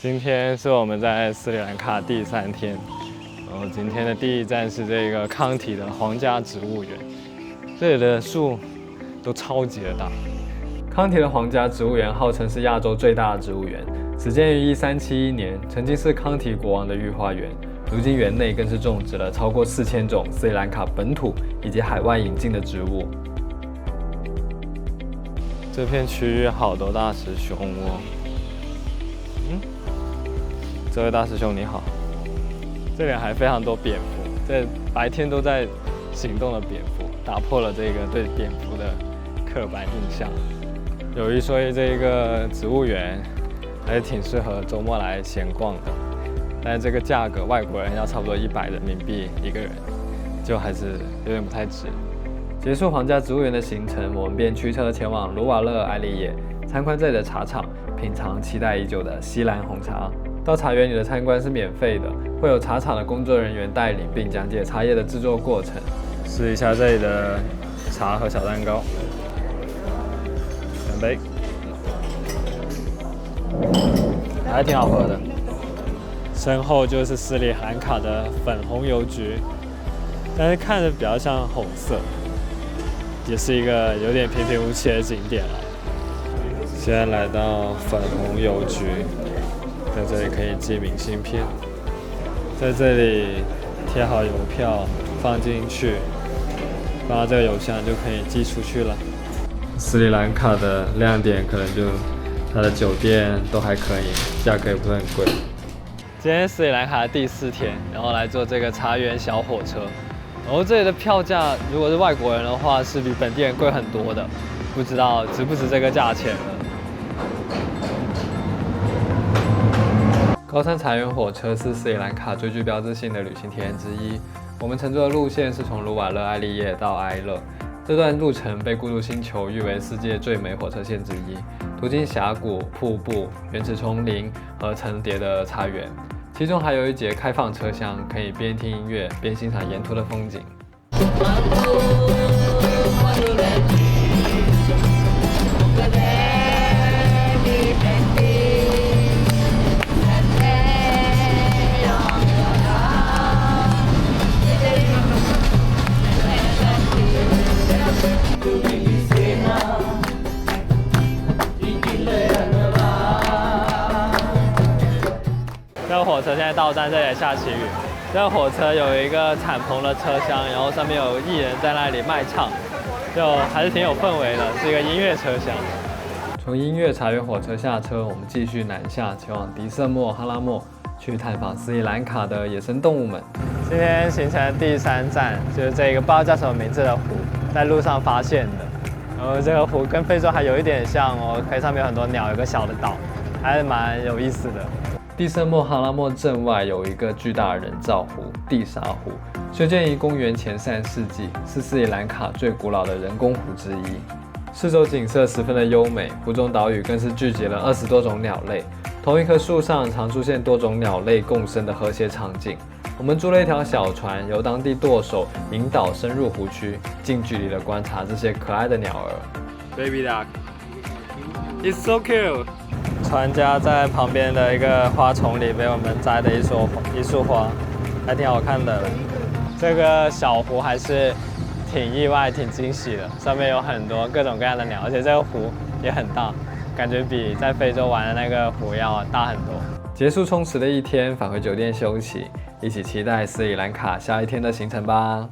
今天是我们在斯里兰卡第3天，然后今天的第一站是这个康体的皇家植物园，这里的树都超级的大。康体的皇家植物园号称是亚洲最大的植物园，始建于1371年，曾经是康体国王的御花园。如今园内更是种植了超过4000种斯里兰卡本土以及海外引进的植物。这片区域好多大师兄哦。这位大师兄你好。这里还非常多蝙蝠，这白天都在行动的蝙蝠，打破了这个对蝙蝠的刻板印象。有一说一，这个植物园还是挺适合周末来闲逛的，但是这个价格，外国人要差不多100人民币一个人，就还是有点不太值。结束皇家植物园的行程，我们便驱车前往卢瓦勒艾丽耶，参观这里的茶厂，品尝期待已久的锡兰红茶。到茶园里的参观是免费的，会有茶厂的工作人员带领，并讲解茶叶的制作过程。试一下这里的茶和小蛋糕，干杯！还挺好喝的。身后就是斯里兰卡的粉红邮局，但是看着比较像红色，也是一个有点平平无奇的景点了。现在来到粉红邮局。在这里可以寄明信片，在这里贴好邮票，放进去，放到这个邮箱就可以寄出去了。斯里兰卡的亮点可能就它的酒店都还可以，价格也不是很贵。今天斯里兰卡的第4天，然后来坐这个茶园小火车，然后这里的票价如果是外国人的话是比本地人贵很多的，不知道值不值这个价钱呢？高山茶园火车是斯里兰卡最具标志性的旅行体验之一。我们乘坐的路线是从卢瓦勒艾丽耶到埃勒，这段路程被孤独星球誉为世界最美火车线之一，途经峡谷、瀑布、原始丛林和层叠的茶园，其中还有一节开放车厢，可以边听音乐边欣赏沿途的风景。这个火车现在到站，这里下起雨。这个火车有一个敞篷的车厢，然后上面有艺人在那里卖唱，就还是挺有氛围的，是一个音乐车厢。从音乐茶园火车下车，我们继续南下，前往迪瑟莫哈拉莫，去探访斯里兰卡的野生动物们。今天行程的第3站就是这个不知道叫什么名字的湖，在路上发现的。然后这个湖跟非洲还有一点像哦，可以上面有很多鸟，有个小的岛，还是蛮有意思的。蒂瑟莫哈拉莫镇外有一个巨大的人造湖——蒂沙湖，修建于公元前3世纪，是斯里兰卡最古老的人工湖之一。四周景色十分的优美，湖中岛屿更是聚集了20多种鸟类，同一棵树上常出现多种鸟类共生的和谐场景。我们租了一条小船，由当地舵手引导深入湖区，近距离的观察这些可爱的鸟儿。Baby duck, it's so cute. 船家在旁边的一个花丛里被我们摘的一束花，还挺好看的。这个小湖还是挺意外、挺惊喜的，上面有很多各种各样的鸟，而且这个湖也很大，感觉比在非洲玩的那个湖要大很多。结束充实的一天，返回酒店休息，一起期待斯里兰卡下一天的行程吧。